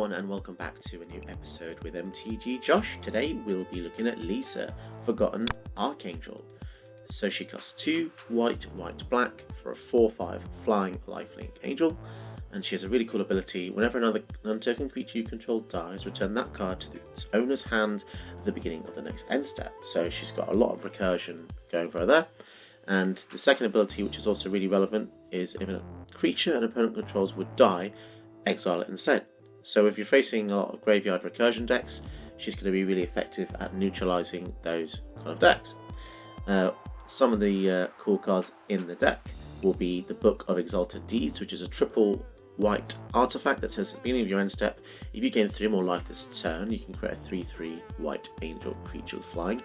everyone, and welcome back to a new episode with MTG Josh. Today we'll be looking at Liesa, Forgotten Archangel. So she costs 2 white, white, black for a 4/5 flying lifelink angel, and she has a really cool ability. Whenever another non-token creature you control dies, return that card to its owner's hand at the beginning of the next end step. So she's got a lot of recursion going for her there. And the second ability, which is also really relevant, is if a creature an opponent controls would die, exile it instead. So if you're facing a lot of graveyard recursion decks, she's going to be really effective at neutralizing those kind of decks. Some of the cool cards in the deck will be the Book of Exalted Deeds, which is a triple white artifact that says at the beginning of your end step, if you gain 3 more life this turn, you can create a 3/3 white angel creature with flying.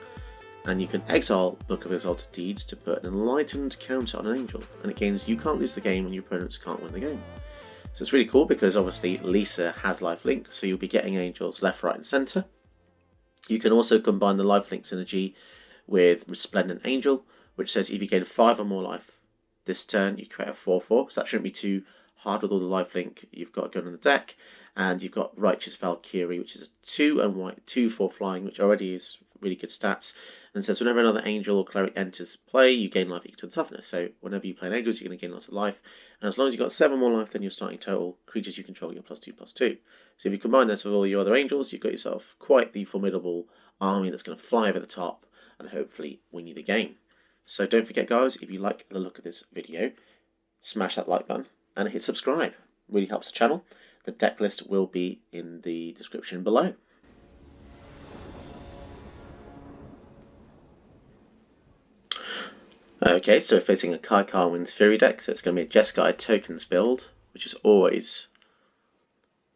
And you can exile Book of Exalted Deeds to put an enlightened counter on an angel, and it gains you can't lose the game and your opponents can't win the game. So it's really cool because obviously Liesa has lifelink, so you'll be getting angels left, right and centre. You can also combine the lifelink synergy with Resplendent Angel, which says if you gain 5 or more life this turn, you create a 4/4, so that shouldn't be too hard with all the lifelink you've got going on the deck. And you've got Righteous Valkyrie, which is a 2 and white 2/4 flying, which already is really good stats. And says whenever another angel or cleric enters play, you gain life equal to the toughness. So whenever you play an angel, you're going to gain lots of life. And as long as you've got 7 more life than your starting total, creatures you control get +2/+2. So if you combine this with all your other angels, you've got yourself quite the formidable army that's going to fly over the top and hopefully win you the game. So don't forget, guys, if you like the look of this video, smash that like button and hit subscribe. It really helps the channel. The deck list will be in the description below. Okay, so we're facing a Kaikar Wins Fury deck, so it's going to be a Jeskai Tokens build, which is always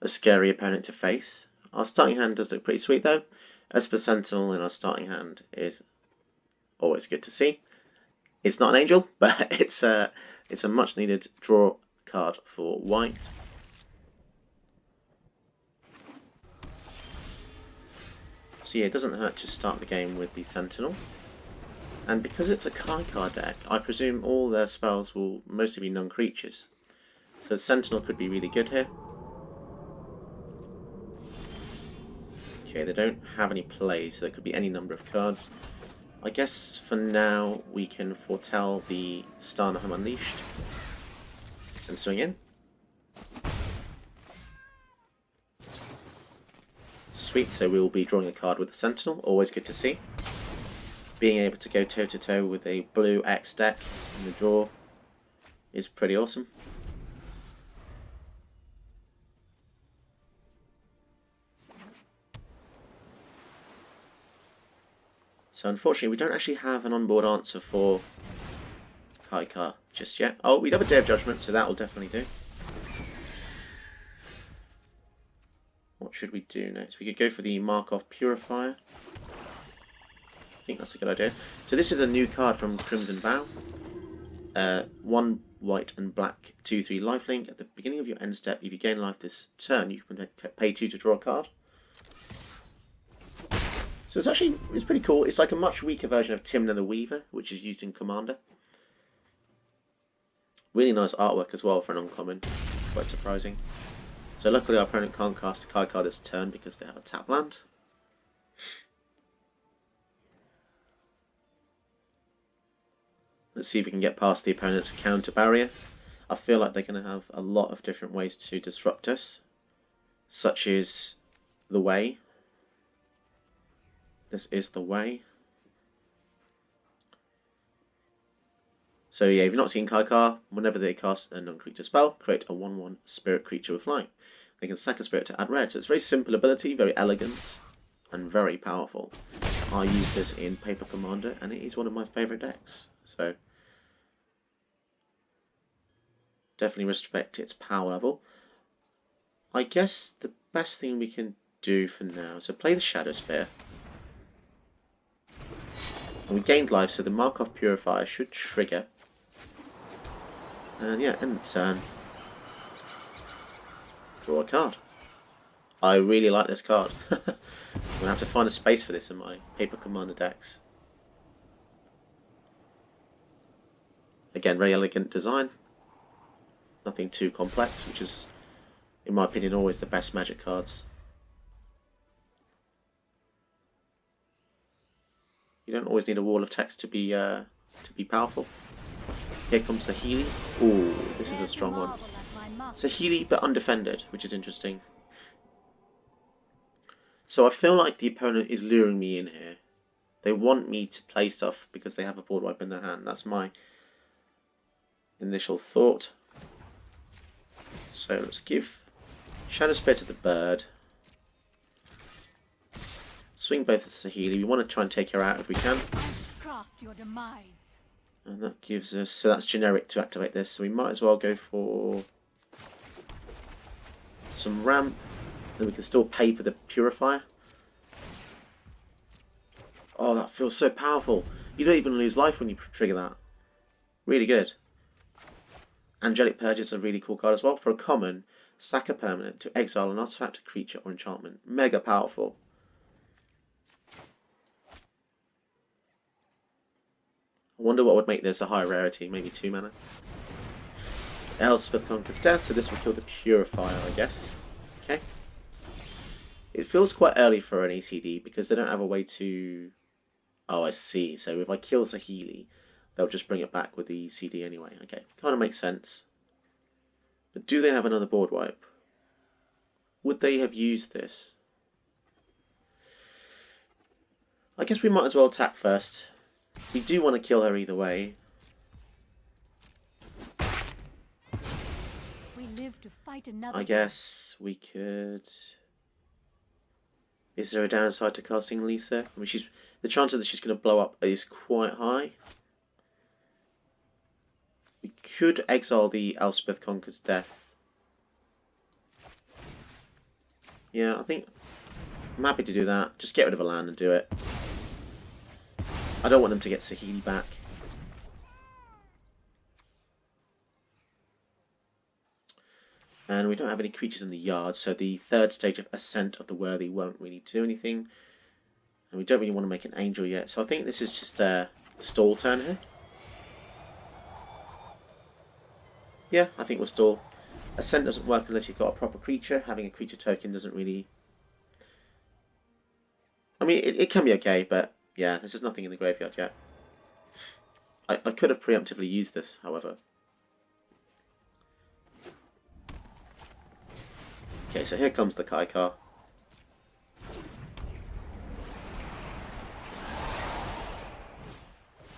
a scary opponent to face. Our starting hand does look pretty sweet though. Esper Sentinel in our starting hand is always good to see. It's not an angel, but it's a much needed draw card for white. So yeah, it doesn't hurt to start the game with the Sentinel. And because it's a Kaikar deck, I presume all their spells will mostly be non-creatures. So Sentinel could be really good here. Okay, they don't have any play, so there could be any number of cards. I guess for now we can foretell the Starnaham Unleashed and swing in. Sweet, so we will be drawing a card with the Sentinel, always good to see. Being able to go toe-to-toe with a blue X deck in the draw is pretty awesome. So unfortunately we don't actually have an onboard answer for Kaikar just yet. Oh, we have a Day of Judgment, so that will definitely do. What should we do next? We could go for the Markov Purifier. I think that's a good idea. So this is a new card from Crimson Vow. 1 white and black 2/3 lifelink. At the beginning of your end step, if you gain life this turn, you can pay 2 to draw a card. So it's pretty cool. It's like a much weaker version of Timna the Weaver, which is used in Commander. Really nice artwork as well for an uncommon. Quite surprising. So luckily our opponent can't cast a Kaikar this turn because they have a tap land. Let's see if we can get past the opponent's counter barrier. I feel like they're going to have a lot of different ways to disrupt us, such as the way. This is the way. So yeah, if you've not seen Kaikar, whenever they cast a non-creature spell, create a 1/1 spirit creature with flying. They can sack a spirit to add red. So it's a very simple ability, very elegant, and very powerful. I use this in Paper Commander, and it is one of my favourite decks. So definitely respect its power level. I guess the best thing we can do for now is to play the Shadow Sphere. And we gained life, so the Markov Purifier should trigger. And yeah, end the turn. Draw a card. I really like this card. I'm going to have to find a space for this in my Paper Commander decks. Again, very elegant design. Nothing too complex, which is in my opinion, always the best magic cards. You don't always need a wall of text to be powerful. Here comes the Healy. Ooh, this is a strong one. It's a Healy but undefended, which is interesting. So I feel like the opponent is luring me in here. They want me to play stuff because they have a board wipe in their hand. That's my initial thought. So let's give Shadow Spear to the bird. Swing both at Sahili. We want to try and take her out if we can. Craft your demise. And that gives us, so that's generic to activate this, so we might as well go for some ramp. Then we can still pay for the purifier. Oh, that feels so powerful. You don't even lose life when you trigger that. Really good. Angelic Purge is a really cool card as well. For a common, sack a permanent to exile an artifact, creature, or enchantment. Mega powerful. I wonder what would make this a high rarity, maybe 2 mana. Elspeth conquers death, so this will kill the purifier, I guess. Okay. It feels quite early for an ACD because they don't have a way to... Oh, I see. So if I kill Sahili, they'll just bring it back with the CD anyway. Okay, kind of makes sense. But do they have another board wipe? Would they have used this? I guess we might as well attack first. We do want to kill her either way. We live to fight another. I guess we could... Is there a downside to casting Liesa? I mean, the chances that she's going to blow up is quite high. We could exile the Elspeth Conquers Death. Yeah, I think I'm happy to do that. Just get rid of a land and do it. I don't want them to get Sahili back. And we don't have any creatures in the yard, so the third stage of Ascent of the Worthy won't really do anything. And we don't really want to make an angel yet, so I think this is just a stall turn here. Yeah, I think we'll stall. Ascent doesn't work unless you've got a proper creature. Having a creature token doesn't really... I mean, it can be okay, but yeah, there's just nothing in the graveyard yet. I could have preemptively used this, however. Okay, so here comes the Kaikar.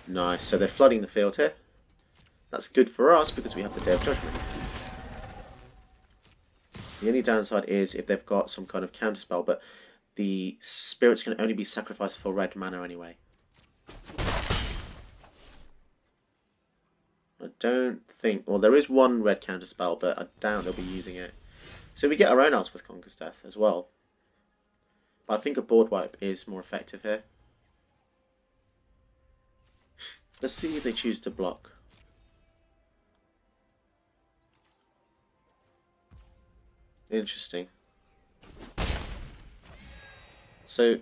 Nice, so they're flooding the field here. That's good for us because we have the Day of Judgment. The only downside is if they've got some kind of counterspell, but the spirits can only be sacrificed for red mana anyway. I don't think... Well, there is one red counterspell, but I doubt they'll be using it. So we get our own Elspeth Conquers Death as well. But I think a board wipe is more effective here. Let's see if they choose to block. Interesting. So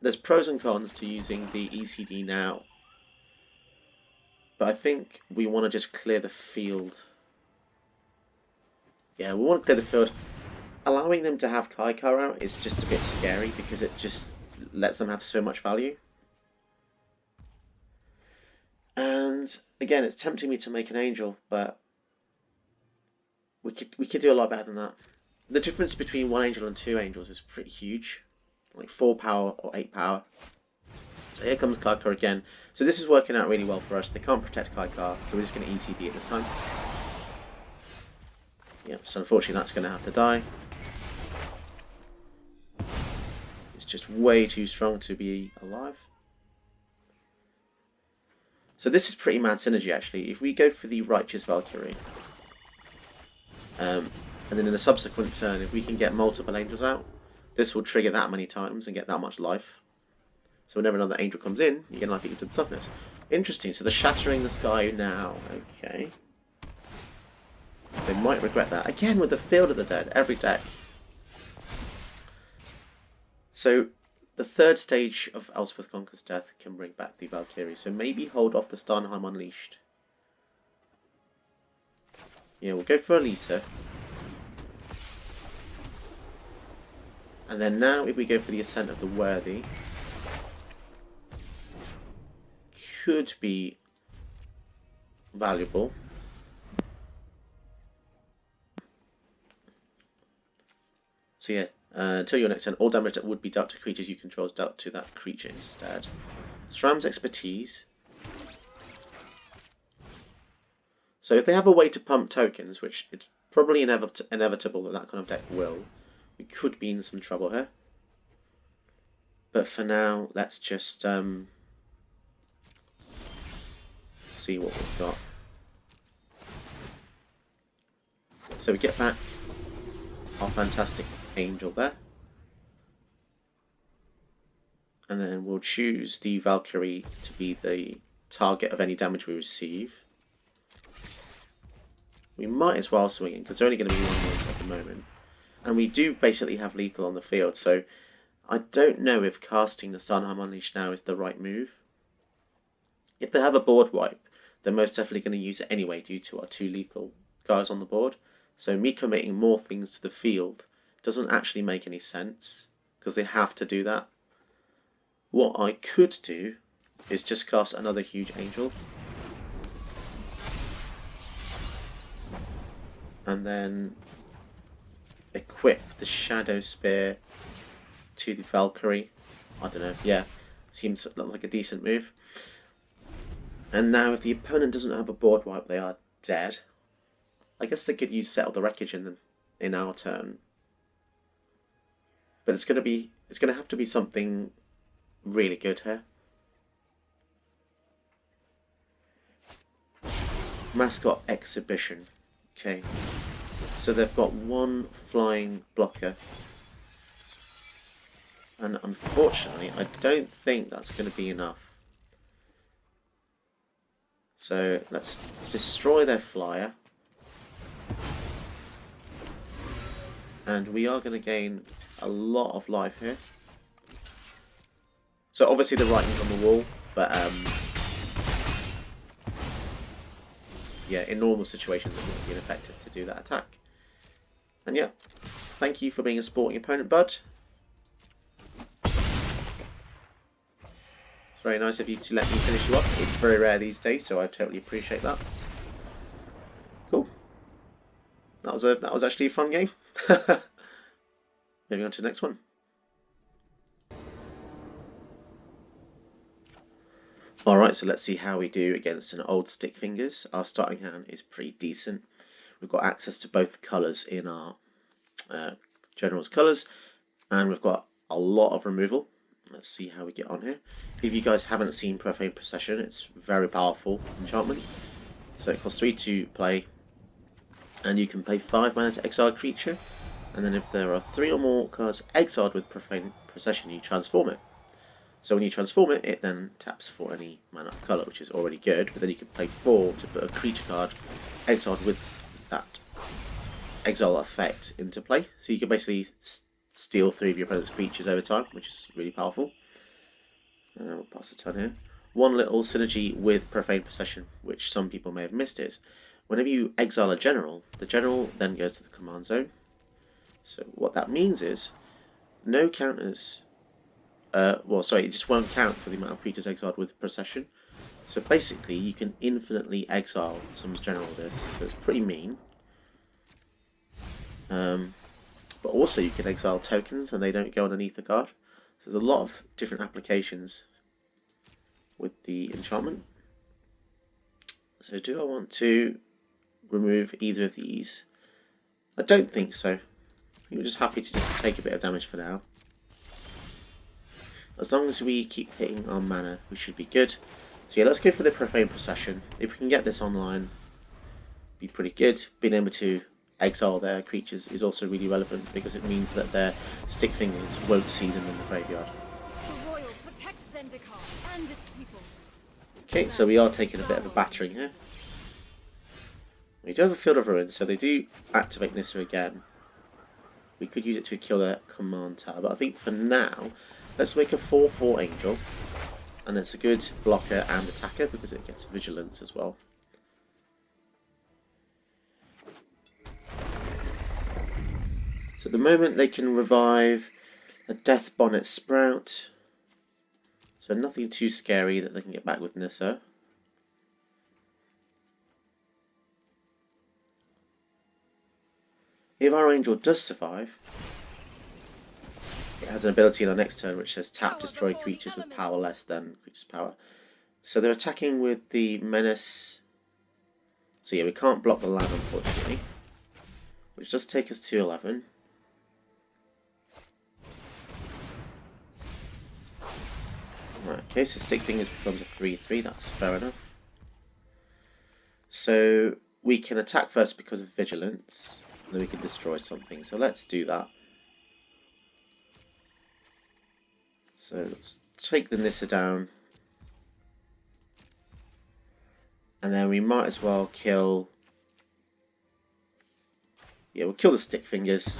there's pros and cons to using the ECD now. But I think we want to just clear the field. Yeah, we want to clear the field. Allowing them to have Kaikar out is just a bit scary because it just lets them have so much value. And again, it's tempting me to make an angel, but we could do a lot better than that. The difference between 1 angel and 2 angels is pretty huge, like 4 power or 8 power. So here comes Kaikar again. So this is working out really well for us. They can't protect Kaikar, so we're just going to ECD it this time. Yep, so unfortunately that's going to have to die. It's just way too strong to be alive. So this is pretty mad synergy actually. If we go for the Righteous Valkyrie, and then in a subsequent turn, if we can get multiple angels out, this will trigger that many times and get that much life. So whenever another angel comes in, you get life equal to the toughness. Interesting, so they're shattering the sky now. Okay. They might regret that. Again with the Field of the Dead, every deck. So the third stage of Elspeth Conquers Death can bring back the Valkyrie. So maybe hold off the Starnheim Unleashed. Yeah, we'll go for Liesa. And then now if we go for the Ascent of the Worthy, could be valuable. So yeah, until your next turn, all damage that would be dealt to creatures you control is dealt to that creature instead. SRAM's Expertise. So if they have a way to pump tokens, which it's probably inevitable that that kind of deck will, we could be in some trouble here. But for now, let's just see what we've got. So we get back our fantastic Angel there. And then we'll choose the Valkyrie to be the target of any damage we receive. We might as well swing in because they're only going to be 1 once at the moment. And we do basically have lethal on the field, so I don't know if casting the Sunheim Unleashed now is the right move. If they have a board wipe, they're most definitely going to use it anyway due to our 2 lethal guys on the board. So me committing more things to the field doesn't actually make any sense because they have to do that. What I could do is just cast another huge Angel. And then equip the Shadow Spear to the Valkyrie. I don't know, yeah, seems like a decent move. And now if the opponent doesn't have a board wipe, they are dead. I guess they could use Settle the Wreckage in our turn. But it's gonna have to be something really good here. Mascot Exhibition. Okay. So they've got 1 flying blocker. And unfortunately, I don't think that's going to be enough. So let's destroy their flyer. And we are going to gain a lot of life here. So obviously the writing's on the wall, but yeah, in normal situations it wouldn't be ineffective to do that attack. And yeah, thank you for being a sporting opponent, bud. It's very nice of you to let me finish you off. It's very rare these days, so I totally appreciate that. Cool. That was actually a fun game. Moving on to the next one. Alright, so let's see how we do against an old Stick Fingers. Our starting hand is pretty decent. We've got access to both colours in our General's colours, and we've got a lot of removal. Let's see how we get on here. If you guys haven't seen Profane Procession, it's very powerful enchantment. So it costs 3 to play, and you can pay 5 mana to exile a creature, and then if there are 3 or more cards exiled with Profane Procession, you transform it. So when you transform it, it then taps for any mana of colour, which is already good, but then you can play 4 to put a creature card exiled with that exile effect into play. So you can basically steal 3 of your opponent's creatures over time, which is really powerful. We'll pass the turn here. One little synergy with Profane Procession, which some people may have missed, is whenever you exile a general, the general then goes to the command zone. So what that means is no counters. Well, sorry, it just won't count for the amount of creatures exiled with Procession. So basically, you can infinitely exile someone's general with this. So it's pretty mean. But also you can exile tokens and they don't go underneath the card. So there's a lot of different applications with the enchantment. So do I want to remove either of these? I don't think so. I think we're just happy to just take a bit of damage for now. As long as we keep hitting our mana, we should be good. So yeah, let's go for the Profane Procession. If we can get this online, be pretty good. Being able to exile their creatures is also really relevant because it means that their Stick Fingers won't see them in the graveyard. The Royal protects Zendikar and its people. Okay, so we are taking a bit of a battering here. We do have a Field of Ruins, so they do activate Nissa again. We could use it to kill their command tower, but I think for now, let's make a 4/4 Angel, and it's a good blocker and attacker because it gets Vigilance as well. So at the moment they can revive A Death Bonnet Sprout. So nothing too scary that they can get back with Liesa. If our Angel does survive, it has an ability in our next turn which says tap destroy creatures with power less than creature's power. So they're attacking with the Menace. So yeah, we can't block the land unfortunately, which does take us to 11. Right, okay, so Stick Fingers becomes a 3/3, that's fair enough. So we can attack first because of Vigilance, and then we can destroy something, so let's do that. So let's take the Liesa down, and then we might as well kill... Yeah, we'll kill the Stick Fingers.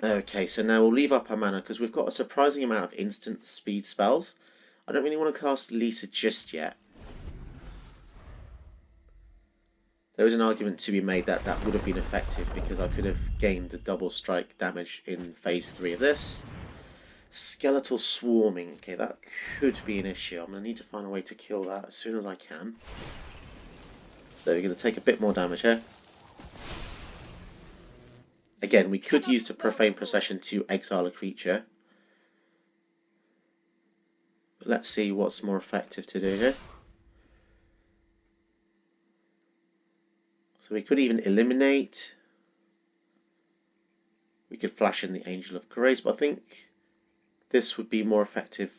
Okay, so now we'll leave up our mana because we've got a surprising amount of instant speed spells. I don't really want to cast Liesa just yet. There is an argument to be made that that would have been effective because I could have gained the double strike damage in phase 3 of this. Skeletal Swarming, okay, that could be an issue. I'm going to need to find a way to kill that as soon as I can. So we're going to take a bit more damage here. Again, we could use the Profane Procession to exile a creature. But let's see what's more effective to do here. So we could even eliminate. We could flash in the Angel of Grace, but I think this would be more effective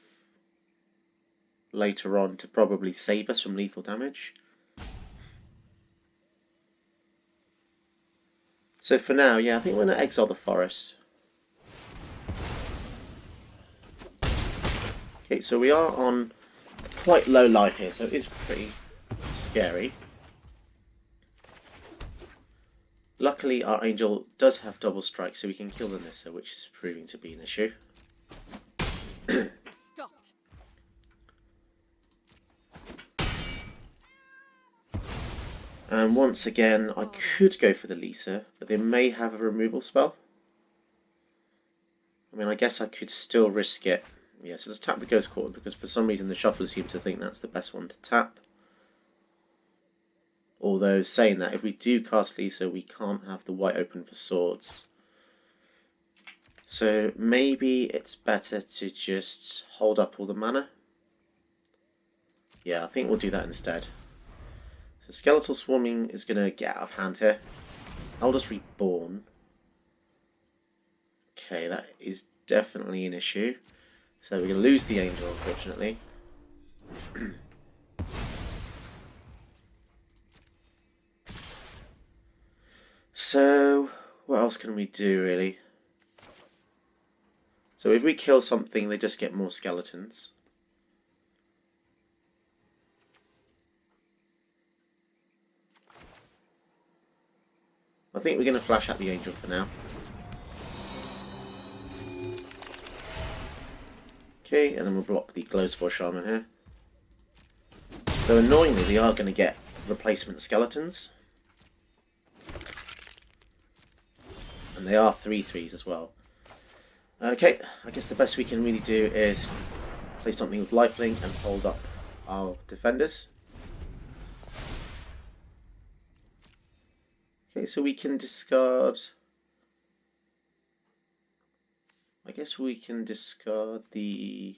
later on to probably save us from lethal damage. So for now, yeah, I think we're going to exile the forest. Okay, so we are on quite low life here, so it is pretty scary. Luckily, our Angel does have double strike, so we can kill the Liesa, which is proving to be an issue. Stopped. And once again, I could go for the Liesa, but they may have a removal spell. I mean, I guess I could still risk it. Yeah, so let's tap the Ghost Quarter, because for some reason the shufflers seem to think that's the best one to tap. Although, saying that, if we do cast Liesa, we can't have the white open for swords. So maybe it's better to just hold up all the mana. Yeah, I think we'll do that instead. So Skeletal Swarming is going to get out of hand here. Eldest Reborn. Okay, that is definitely an issue. So we're going to lose the Angel, unfortunately. So, what else can we do, really? So if we kill something, they just get more skeletons. I think we're going to flash at the Angel for now. Okay, and then we'll block the Glowspore Shaman here. So annoyingly, they are going to get replacement skeletons. And they are 3/3s as well. Okay, I guess the best we can really do is play something with lifelink and hold up our defenders. Okay, so we can discard... I guess we can discard the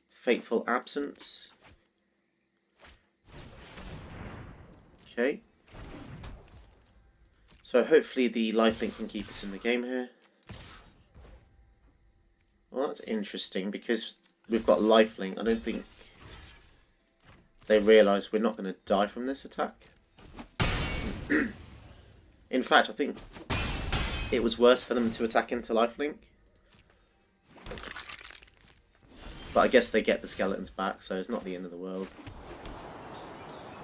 Fateful Absence. Okay. So hopefully the lifelink can keep us in the game here. Well, that's interesting because we've got lifelink. I don't think they realise we're not going to die from this attack. In fact, I think it was worse for them to attack into lifelink. But I guess they get the skeletons back, so it's not the end of the world.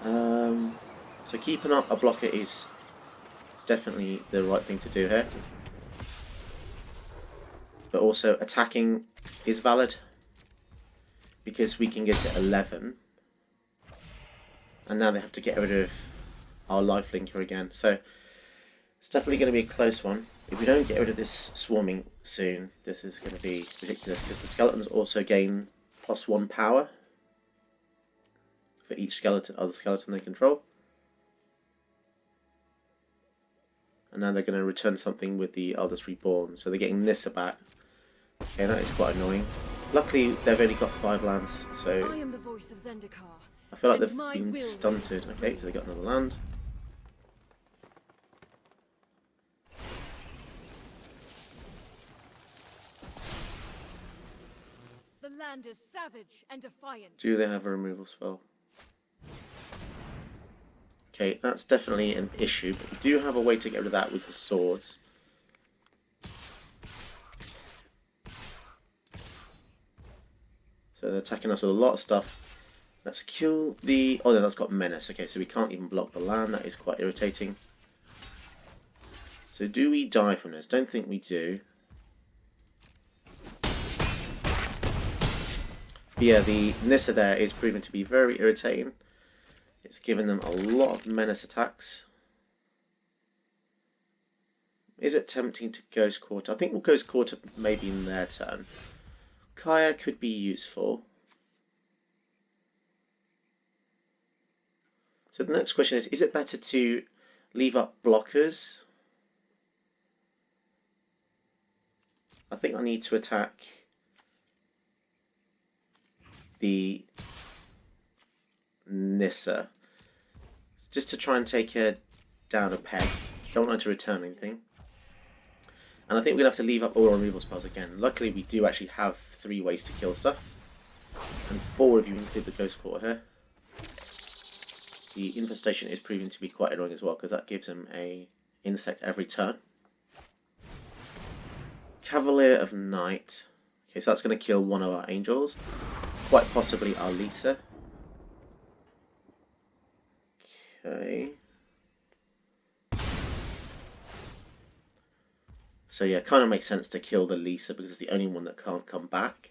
So keeping up a blocker is definitely the right thing to do here. But also attacking is valid because we can get to 11. And now they have to get rid of our life linker again. So it's definitely going to be a close one. If we don't get rid of this swarming soon, this is going to be ridiculous, because the skeletons also gain +1 power for each other skeleton they control. And now they're going to return something with the Elders Reborn, so they're getting Liesa back. Okay, that is quite annoying. Luckily, they've only got 5 lands, so I am the voice of Zendikar. I feel like they've been stunted. Okay, so they got another land. The land is savage and defiant. Do they have a removal spell? Okay, that's definitely an issue, but we do have a way to get rid of that with the swords. So they're attacking us with a lot of stuff. Let's kill the... oh no, that's got Menace. Okay, so we can't even block the land. That is quite irritating. So do we die from this? Don't think we do. But yeah, the Liesa there is proving to be very irritating. It's given them a lot of menace attacks. Is it tempting to Ghost Quarter? I think we'll Ghost Quarter maybe in their turn. Kaya could be useful. So the next question is it better to leave up blockers? I think I need to attack the Liesa, just to try and take her down a peg. Don't want her to return anything. And I think we're going to have to leave up all our removal spells again. Luckily we do actually have 3 ways to kill stuff. And 4 if you include the Ghost Quarter here. The Infestation is proving to be quite annoying as well, because that gives him a insect every turn. Cavalier of Night. Okay, so that's going to kill one of our angels. Quite possibly our Liesa. Okay. So yeah, kind of makes sense to kill the Liesa because it's the only one that can't come back.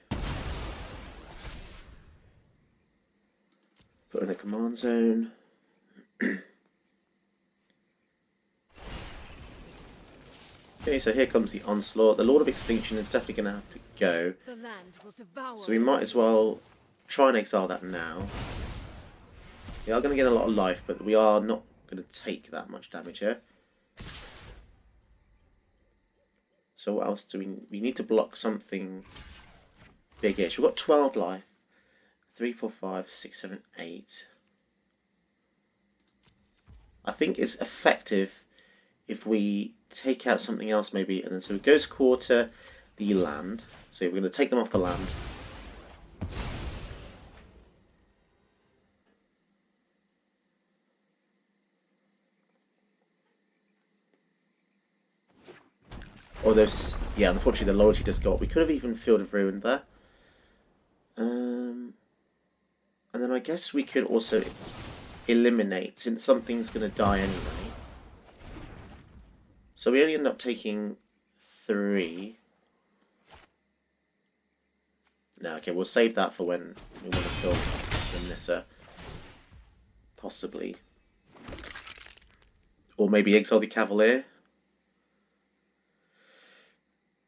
Put in a command zone. Okay, so here comes the onslaught. The Lord of Extinction is definitely going to have to go. The land will devour. So we might as well try and exile that now. We are going to get a lot of life, but we are not going to take that much damage here. So what else do we need to block something biggish. We've got 12 life. 3, 4, 5, 6, 7, 8. I think it's effective if we take out something else maybe, and then so it goes quarter the land. So we're going to take them off the land. Or those, yeah, unfortunately the loyalty just got. We could have even Field of Ruin there. And then I guess we could also eliminate, since something's going to die anyway. So we only end up taking 3. No, okay, we'll save that for when we want to kill the Liesa. Possibly. Or maybe exile the Cavalier.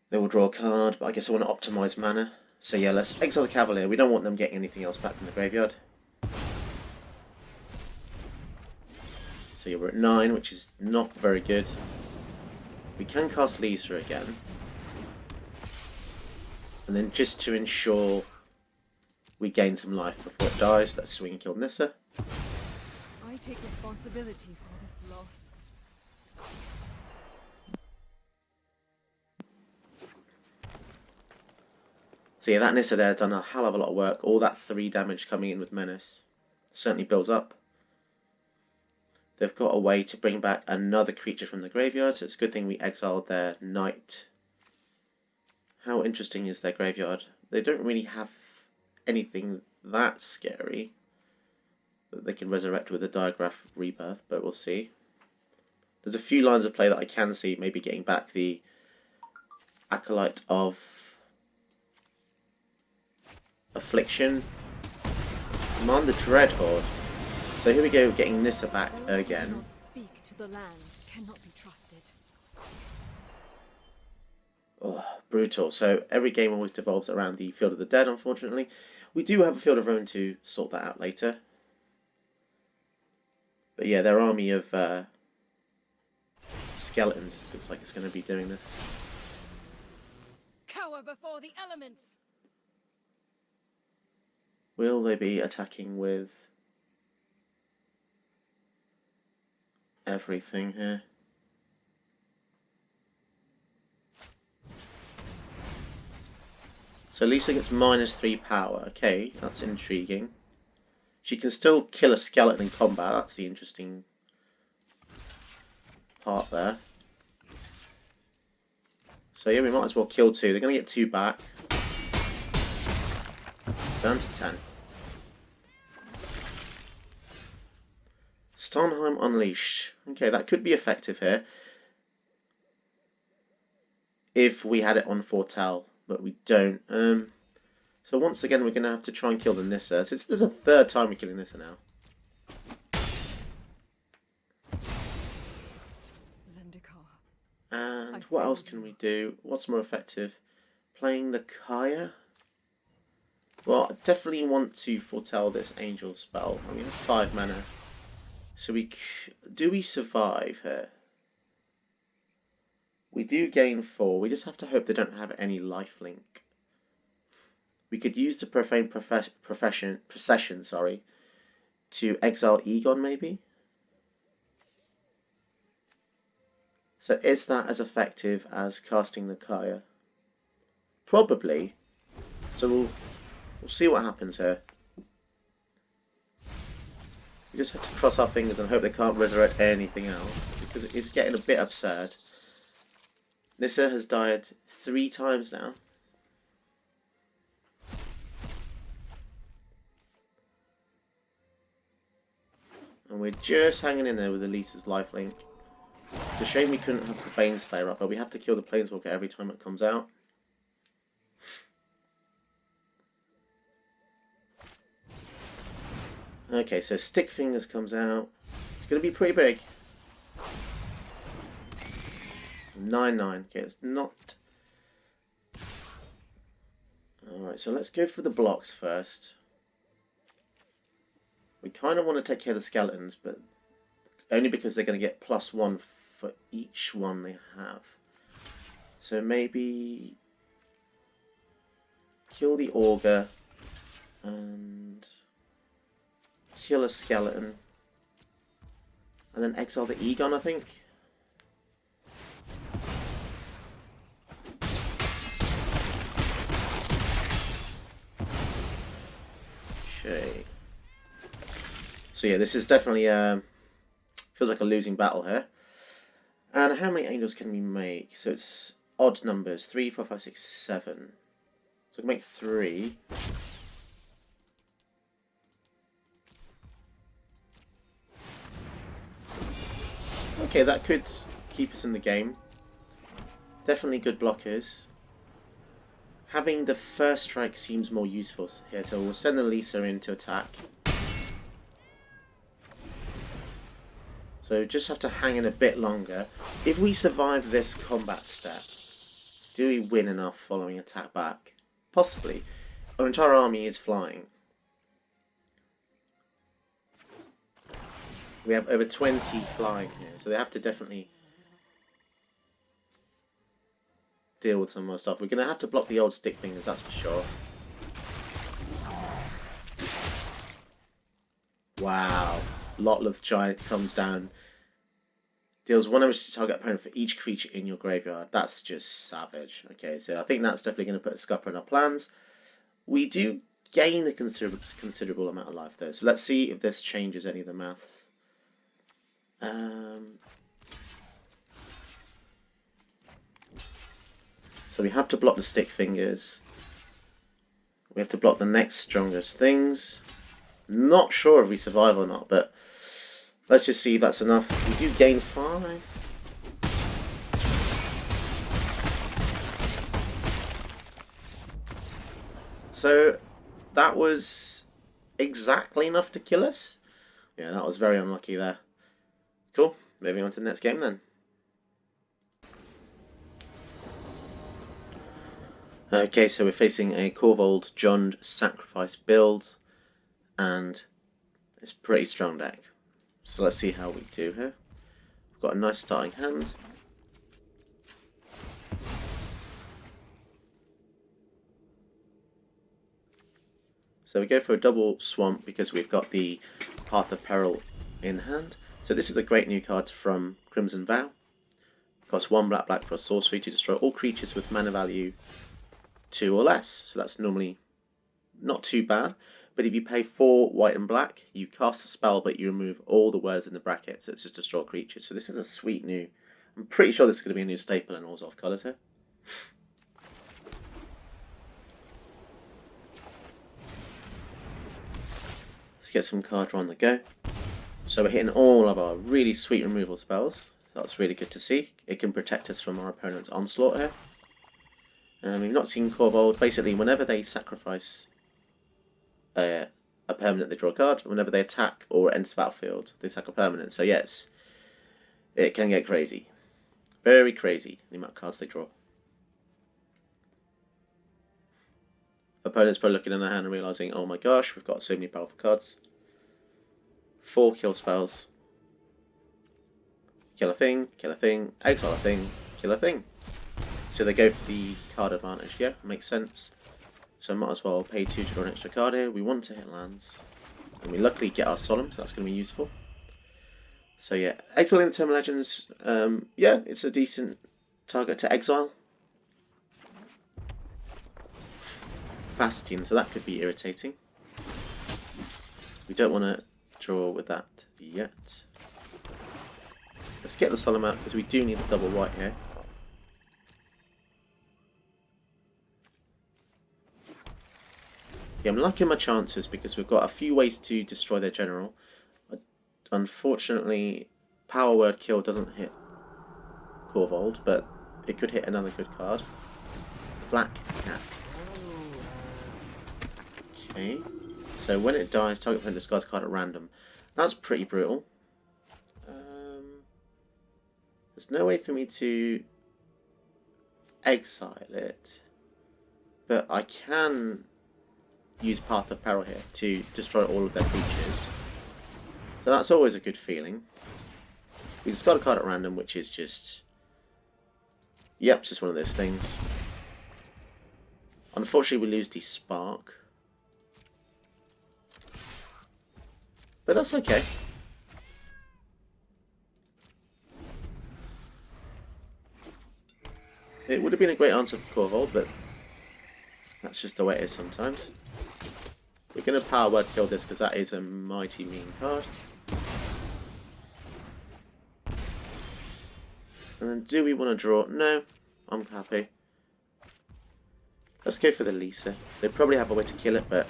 They will draw a card, but I guess I want to optimize mana. So yeah, let's exile the Cavalier. We don't want them getting anything else back from the graveyard. So yeah, we're at 9, which is not very good. We can cast Liesa again. And then just to ensure we gain some life before it dies, let's swing and kill Liesa. I take responsibility for this loss. So yeah, that Liesa there has done a hell of a lot of work. All that 3 damage coming in with Menace certainly builds up. They've got a way to bring back another creature from the graveyard, so it's a good thing we exiled their Knight. How interesting is their graveyard? They don't really have anything that scary that they can resurrect with a Diagraph Rebirth, but we'll see. There's a few lines of play that I can see, maybe getting back the Acolyte of Affliction. Command the Dreadhorde. So here we go, getting Liesa back again. The land cannot be trusted. Oh, brutal. So every game always devolves around the Field of the Dead, unfortunately. We do have a Field of our own to sort that out later. But yeah, their army of skeletons looks like it's going to be doing this. Cower before the elements! Will they be attacking with everything here? So Liesa gets -3 power. Okay, that's intriguing. She can still kill a skeleton in combat. That's the interesting part there. So yeah, we might as well kill 2. They're going to get 2 back. Down to 10. Starnheim Unleashed. Okay, that could be effective here. If we had it on Foretell, but we don't. So once again, we're going to have to try and kill the Nissa. So this is a 3rd time we're killing Nissa now. And what else can we do? What's more effective? Playing the Kaya? Well, I definitely want to foretell this angel spell. I mean, 5 mana. So do we survive here? We do gain 4. We just have to hope they don't have any lifelink. We could use the profane procession, to exile Egon maybe. So is that as effective as casting the Kaya? Probably. So we'll see what happens here. We just have to cross our fingers and hope they can't resurrect anything else, because it's getting a bit absurd. Nissa has died 3 times now. And we're just hanging in there with Elisa's lifelink. It's a shame we couldn't have the Baneslayer up, but we have to kill the Planeswalker every time it comes out. Okay, so Stick Fingers comes out. It's going to be pretty big. 9/9. Okay, it's not. Alright, so let's go for the blocks first. We kind of want to take care of the skeletons, but only because they're going to get +1 for each one they have. So maybe kill the Augur and kill a skeleton, and then exile the Egon, I think. Okay. So yeah, this is definitely feels like a losing battle here. And how many angels can we make? So it's odd numbers: 3, 4, 5, 6, 7. So we can make 3. Okay, that could keep us in the game. Definitely good blockers. Having the first strike seems more useful here, so we'll send the Liesa in to attack. So just have to hang in a bit longer. If we survive this combat step, do we win enough following attack back? Possibly. Our entire army is flying. We have over 20 flying here, so they have to definitely deal with some more stuff. We're going to have to block the old Stick Fingers, that's for sure. Wow. Lotleth Giant comes down. Deals 1 damage to target opponent for each creature in your graveyard. That's just savage. Okay, so I think that's definitely going to put a scupper in our plans. We do gain a considerable amount of life though, so let's see if this changes any of the maths. So we have to block the Stick Fingers. We have to block the next strongest things. Not sure if we survive or not, but let's just see if that's enough. We do gain 5. So that was exactly enough to kill us. Yeah, that was very unlucky there. Cool. moving on to the next game then. Okay, so we're facing a Corvold Jund Sacrifice build, and it's a pretty strong deck. So let's see how we do here. We've got a nice starting hand. So we go for a double swamp because we've got the Path of Peril in hand. So this is a great new card from Crimson Vow. Costs 1 black for a sorcery to destroy all creatures with mana value 2 or less. So that's normally not too bad. But if you pay 4 white and black, you cast a spell, but you remove all the words in the bracket. So it's just destroy creatures. So this is a sweet new. I'm pretty sure this is going to be a new staple in Orzhov colours here. Let's get some card draw on the go. So we're hitting all of our really sweet removal spells. That's really good to see. It can protect us from our opponent's onslaught here. We've not seen Corvold. Basically, whenever they sacrifice a permanent, they draw a card. Whenever they attack or enter the battlefield, they sack a permanent. So yes, it can get crazy. Very crazy, the amount of cards they draw. Opponents probably looking in their hand and realising, oh my gosh, we've got so many powerful cards. 4 kill spells. Kill a thing, exile a thing, kill a thing. So they go for the card advantage, yeah, makes sense. So might as well pay 2 to draw an extra card here. We want to hit lands. And we luckily get our Solemn, so that's going to be useful. So yeah, exiling the Terminal Legends, yeah, it's a decent target to exile. Bastion, so that could be irritating. We don't want to draw with that yet. Let's get the Solemn out because we do need the double white here. Yeah, I'm liking my chances because we've got a few ways to destroy their general. Unfortunately, Power Word Kill doesn't hit Corvold, but it could hit another good card. Black Cat. Okay, so when it dies, target opponent discards card at random. That's pretty brutal. There's no way for me to exile it, but I can use Path of Peril here to destroy all of their creatures. So that's always a good feeling. We discard a card at random, which is just... Yep, just one of those things. Unfortunately, we lose the Spark. But that's okay. It would have been a great answer for Corvold, but that's just the way it is sometimes. We're going to Power Word Kill this because that is a mighty mean card. And then do we want to draw? No, I'm happy. Let's go for the Liesa. They probably have a way to kill it, but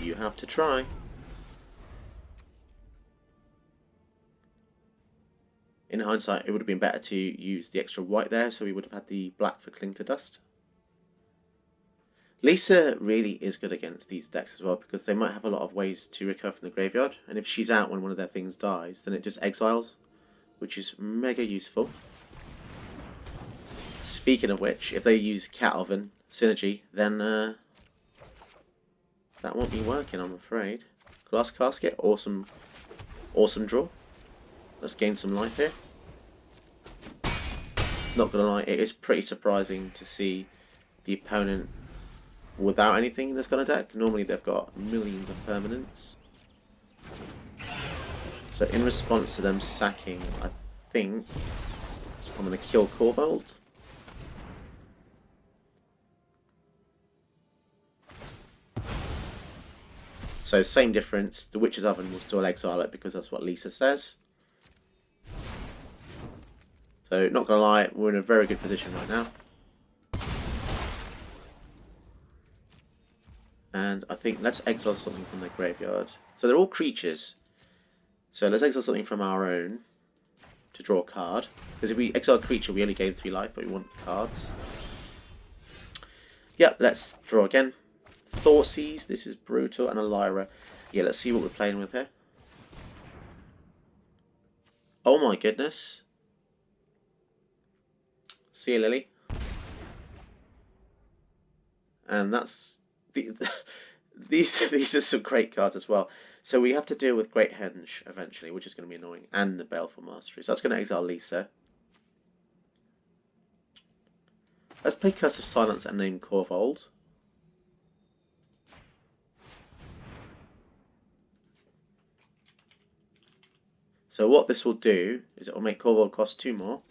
you have to try. In hindsight, it would have been better to use the extra white there, so we would have had the black for Cling to Dust. Liesa really is good against these decks as well, because they might have a lot of ways to recover from the graveyard, and if she's out when one of their things dies, then it just exiles, which is mega useful. Speaking of which, if they use Cat Oven synergy, then that won't be working, I'm afraid. Glass Casket, awesome draw. Let's gain some life here. Not gonna lie, it is pretty surprising to see the opponent without anything in this kind of deck. Normally they've got millions of permanents. So in response to them sacking, I think I'm gonna kill Corvold. So same difference, the Witch's Oven will still exile it because that's what Liesa says. So not gonna lie, we're in a very good position right now. And I think let's exile something from the graveyard. So they're all creatures. So let's exile something from our own to draw a card. Because if we exile a creature, we only gain 3 life, but we want cards. Yep, let's draw again. Thoughtseize, this is brutal, and a Lyra. Yeah, let's see what we're playing with here. Oh my goodness. See you, Lily. And that's these are some great cards as well. So we have to deal with Great Henge eventually, which is going to be annoying, and the Baleful Mastery. So that's going to exile Liesa. Let's play Curse of Silence and name Corvold. So what this will do is it will make Corvold cost 2 more.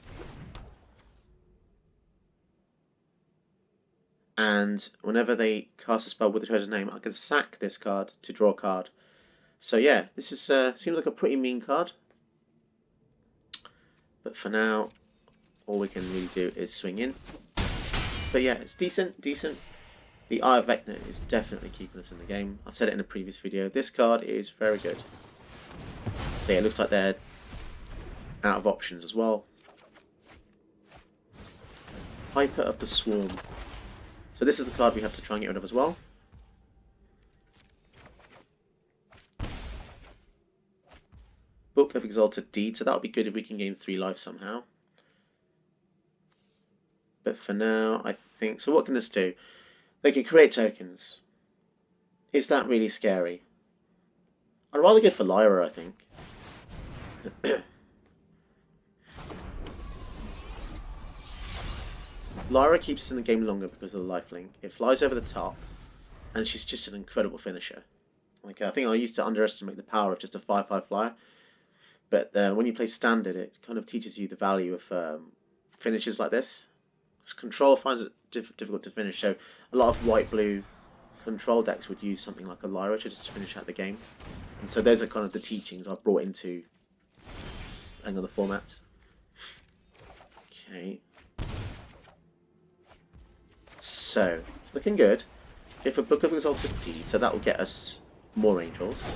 And whenever they cast a spell with the treasure's name, I can sack this card to draw a card. So yeah, this is seems like a pretty mean card. But for now, all we can really do is swing in. But yeah, it's decent. The Eye of Vecna is definitely keeping us in the game. I've said it in a previous video. This card is very good. So yeah, it looks like they're out of options as well. Piper of the Swarm. So this is the card we have to try and get rid of as well. Book of Exalted Deed, so that would be good if we can gain 3 life somehow. But for now, I think... So what can this do? They can create tokens. Is that really scary? I'd rather go for Lyra, I think. Lyra keeps us in the game longer because of the lifelink. It flies over the top, and she's just an incredible finisher. Like I think I used to underestimate the power of just a 5/5 flyer, but when you play standard, it kind of teaches you the value of finishes like this. Control finds it difficult to finish, so a lot of white-blue control decks would use something like a Lyra to just finish out the game. And so those are kind of the teachings I've brought into playing other formats. Okay. So, it's looking good. If a Book of Exalted Deed, so that will get us more angels.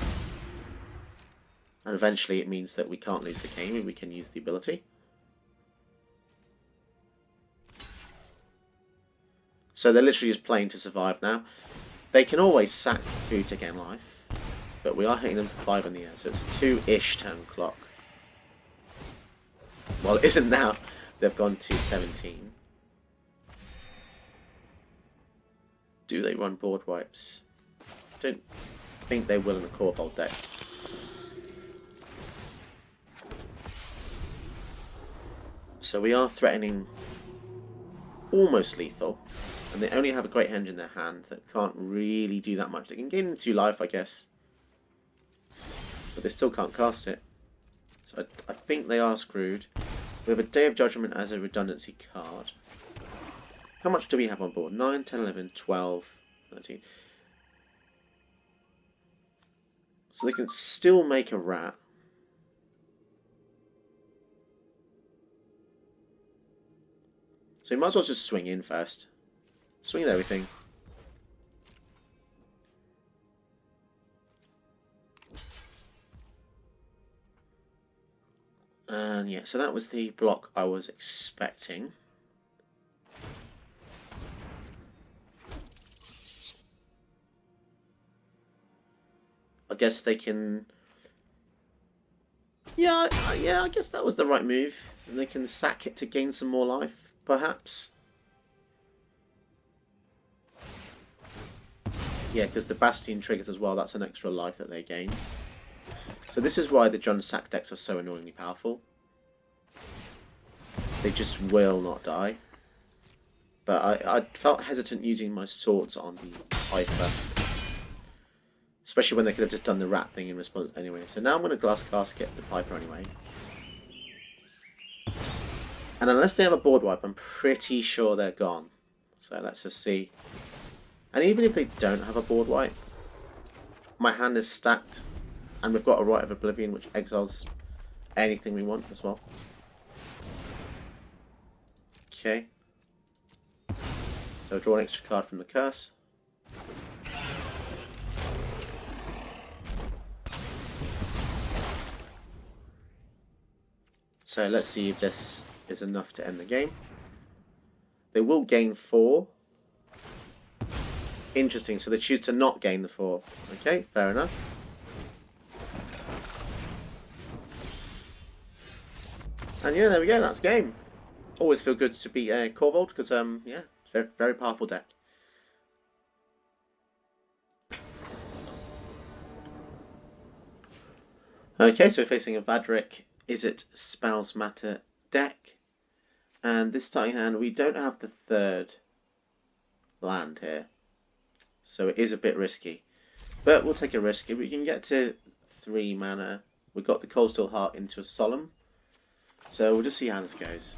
And eventually it means that we can't lose the game and we can use the ability. So they're literally just playing to survive now. They can always sack food to gain life, but we are hitting them for 5 in the air, so it's a 2-ish turn clock. Well, it isn't now. They've gone to 17. Do they run board wipes? Don't think they will in the Corvold deck. So we are threatening almost lethal, and they only have a Great Henge in their hand that can't really do that much. They can gain 2 life, I guess, but they still can't cast it. So I think they are screwed. We have a Day of Judgment as a redundancy card. How much do we have on board? 9, 10, 11, 12, 13. So they can still make a rat. So you might as well just swing in first. Swing at everything. And yeah, so that was the block I was expecting. I guess they can... Yeah, I guess that was the right move. And they can sack it to gain some more life, perhaps. Yeah, because the Bastion triggers as well, that's an extra life that they gain. So this is why the John Sack decks are so annoyingly powerful. They just will not die. But I felt hesitant using my swords on the Piper. Especially when they could have just done the rat thing in response anyway. So now I'm going to Glass Casket the Piper anyway. And unless they have a board wipe, I'm pretty sure they're gone. So let's just see. And even if they don't have a board wipe, my hand is stacked. And we've got a Rite of Oblivion, which exiles anything we want as well. Okay. So draw an extra card from the curse. So let's see if this is enough to end the game. They will gain 4. Interesting, so they choose to not gain the 4. Okay, fair enough. And yeah, there we go, that's game. Always feel good to beat Corvold because, yeah, it's a very, very powerful deck. Okay, so we're facing a Vadric Is It Spells Matter deck. And this starting hand, we don't have the third land here. So it is a bit risky. But we'll take a risk. If we can get to 3 mana, we've got the Cold Steel Heart into a Solemn. So we'll just see how this goes.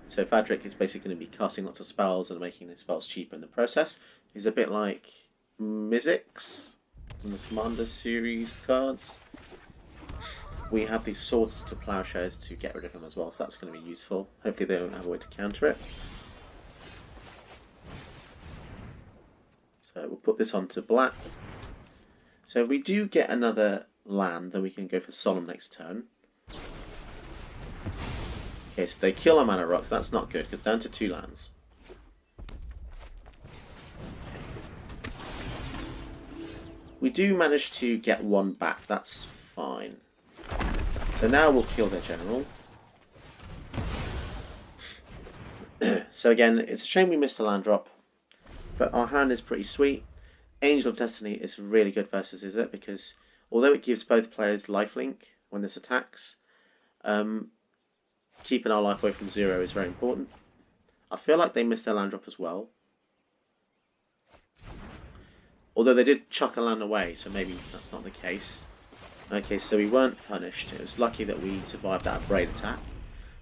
So Vadric is basically going to be casting lots of spells and making the spells cheaper in the process. He's a bit like Mizzix from the Commander series cards. We have these Swords to Plowshares to get rid of him as well, so that's going to be useful. Hopefully they don't have a way to counter it. So we'll put this onto black. So if we do get another land, then we can go for Solemn next turn. Okay, so they kill our mana rocks. That's not good, because down to 2 lands. Okay. We do manage to get 1 back. That's fine. So now we'll kill their general. So again, it's a shame we missed the land drop, but our hand is pretty sweet. Angel of Destiny is really good versus Izzet because although it gives both players lifelink when this attacks, keeping our life away from 0 is very important. I feel like they missed their land drop as well. Although they did chuck a land away, so maybe that's not the case. Okay, so we weren't punished. It was lucky that we survived that Abrade attack.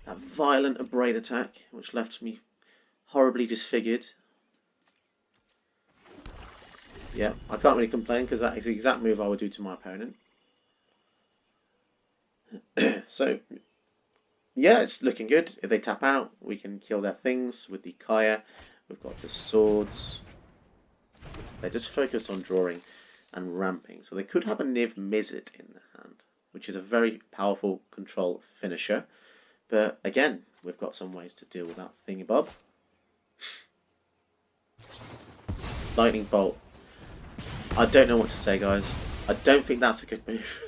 That violent Abrade attack, which left me horribly disfigured. Yeah, I can't really complain because that is the exact move I would do to my opponent. So, yeah, it's looking good. If they tap out, we can kill their things with the Kaya. We've got the swords. They're just focused on drawing and ramping. So they could have a Niv Mizzet in the hand, which is a very powerful control finisher. But again, we've got some ways to deal with that thingy-bob. Lightning Bolt. I don't know what to say, guys. I don't think that's a good move.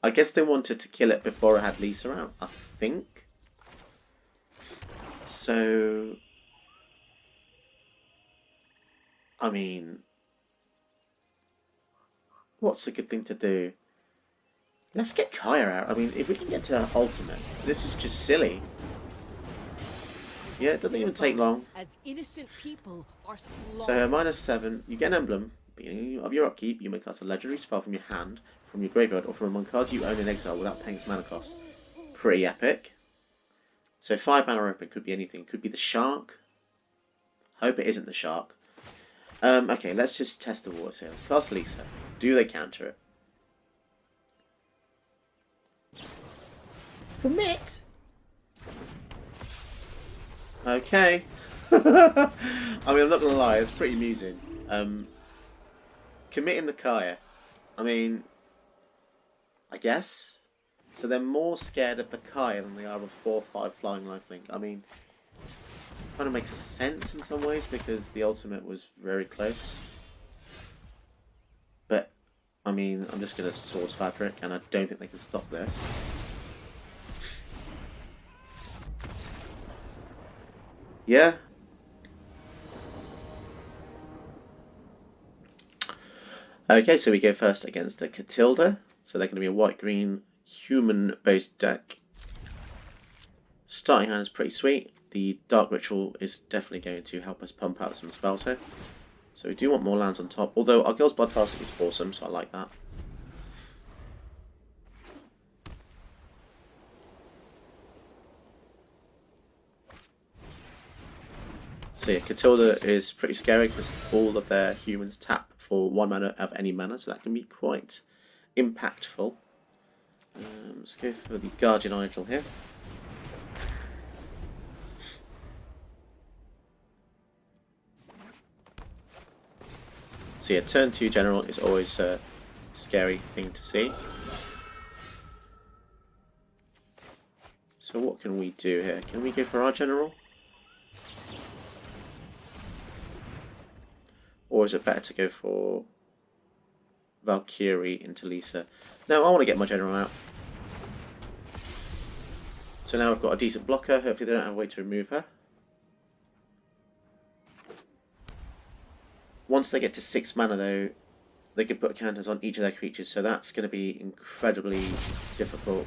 I guess they wanted to kill it before I had Liesa out, I think. So, I mean, what's a good thing to do? Let's get Kaya out. I mean, if we can get to her ultimate, this is just silly. Yeah, it doesn't even take long. As innocent people are So -7, you get an emblem. Beginning of your upkeep, you may cast a legendary spell from your hand, from your graveyard, or from among cards you own in exile without paying its mana cost. Pretty epic. So 5 mana open, could be anything. Could be the shark. Hope it isn't the shark. Okay, let's just test the waters here. Let's cast Liesa. Do they counter it? Commit! Okay. I mean, I'm not going to lie, it's pretty amusing. Committing the Kaya. I mean, I guess. So they're more scared of the Kaya than they are of a 4/5 flying lifelink. I mean, kind of makes sense in some ways because the ultimate was very close. But, I mean, I'm just going to Swords Fabric and I don't think they can stop this. Yeah. Okay, so we go first against a Catilda. So they're going to be a white-green human-based deck. Starting hand is pretty sweet. The Dark Ritual is definitely going to help us pump out some spells here. So we do want more lands on top. Although our Girl's Bloodfast is awesome, so I like that. So yeah, Catilda is pretty scary because all of their humans tap for 1 mana of any mana, so that can be quite impactful. Let's go for the Guardian Idol here. So yeah, turn 2 general is always a scary thing to see. So what can we do here? Can we go for our general? Or is it better to go for Valkyrie into Liesa. Now I want to get my general out. So now I've got a decent blocker. Hopefully they don't have a way to remove her. Once they get to 6 mana though, they can put counters on each of their creatures, so that's going to be incredibly difficult.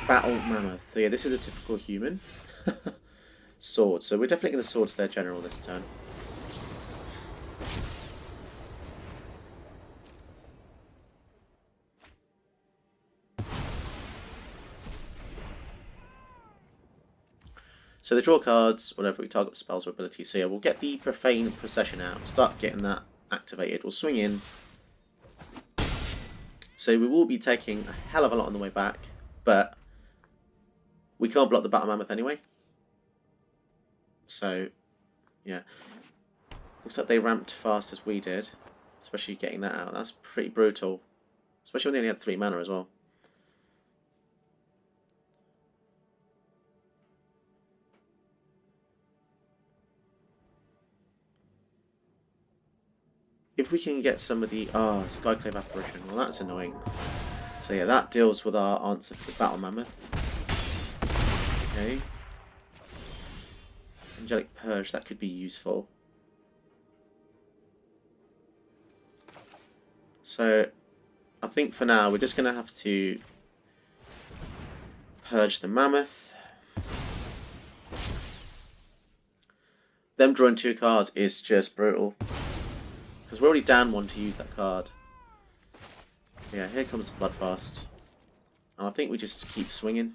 Battle Mammoth. So yeah, this is a typical human. Sword. So we're definitely going to swords their general this turn. So they draw cards whenever we target spells or abilities. So yeah, we'll get the Profane Procession out. Start getting that activated. We'll swing in. So we will be taking a hell of a lot on the way back, but we can't block the Battle Mammoth anyway. So yeah, looks like they ramped fast as we did, especially getting that out. That's pretty brutal, especially when they only had 3 mana as well. If we can get some of the Skyclave Apparition, well that's annoying. So yeah, that deals with our answer for the Battle Mammoth. Okay. Angelic Purge, that could be useful. So I think for now we're just going to have to purge the Mammoth. Them drawing 2 cards is just brutal. Because we're already down 1 to use that card. Yeah, here comes the Bloodfast. And I think we just keep swinging.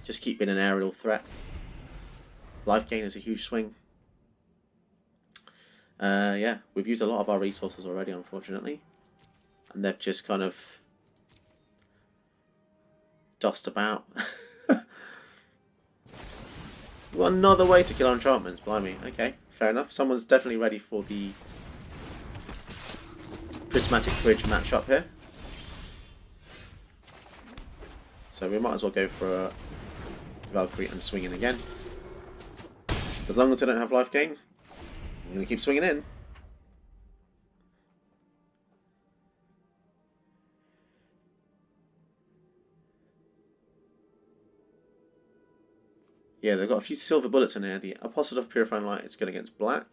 Just keep being an aerial threat. Life gain is a huge swing. Yeah, we've used a lot of our resources already, unfortunately. And they've just kind of dossed about. Well, another way to kill our enchantments, blimey. Okay, fair enough. Someone's definitely ready for the Prismatic Bridge matchup here. So we might as well go for a Valkyrie and swing in again. As long as they don't have life gain, I'm going to keep swinging in. Yeah, they've got a few silver bullets in here. The Apostle of Purifying Light is good against black.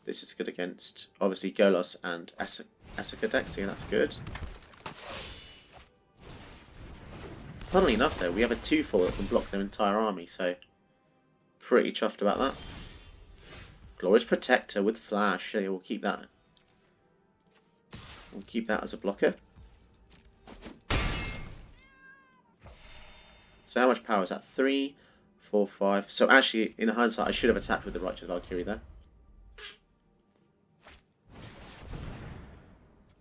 This is good against, obviously, Golos and Essica decks. Yeah, that's good. Funnily enough, though, we have a 2/4 that can block their entire army, so pretty chuffed about that. Glorious Protector with Flash. Yeah, we'll keep that. We'll keep that as a blocker. So how much power is that? 3, 4, 5. So actually, in hindsight, I should have attacked with the Righteous Valkyrie there.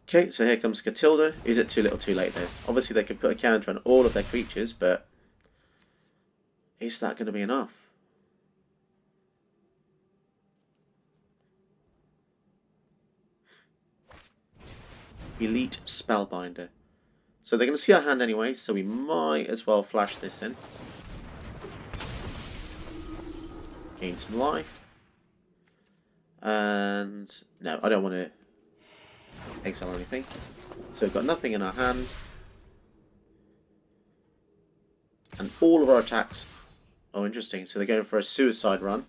Okay, so here comes Catilda. Is it too little too late though? Obviously they could put a counter on all of their creatures, but is that going to be enough? Elite Spellbinder. So they're going to see our hand anyway, so we might as well flash this in. Gain some life. And no, I don't want to exile or anything. So we've got nothing in our hand. And all of our attacks. Oh, interesting. So they're going for a suicide run.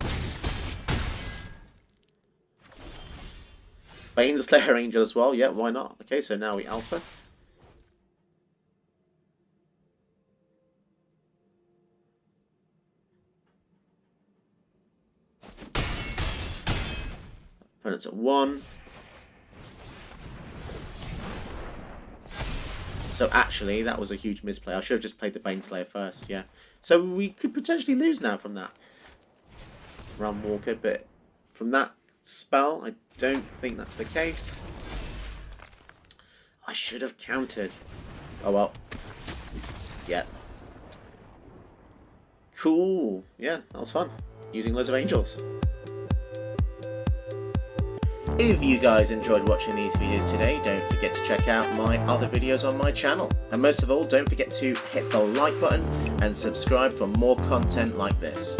Baneslayer Angel as well. Yeah, why not? Okay, so now we alpha. Opponent's at 1. So actually, that was a huge misplay. I should have just played the Baneslayer first, yeah. So we could potentially lose now from that Realm Walker, but from that spell, I don't think that's the case. I should have countered. Oh well. Yeah. Cool. Yeah, that was fun. Using loads of angels. If you guys enjoyed watching these videos today, don't forget to check out my other videos on my channel. And most of all, don't forget to hit the like button and subscribe for more content like this.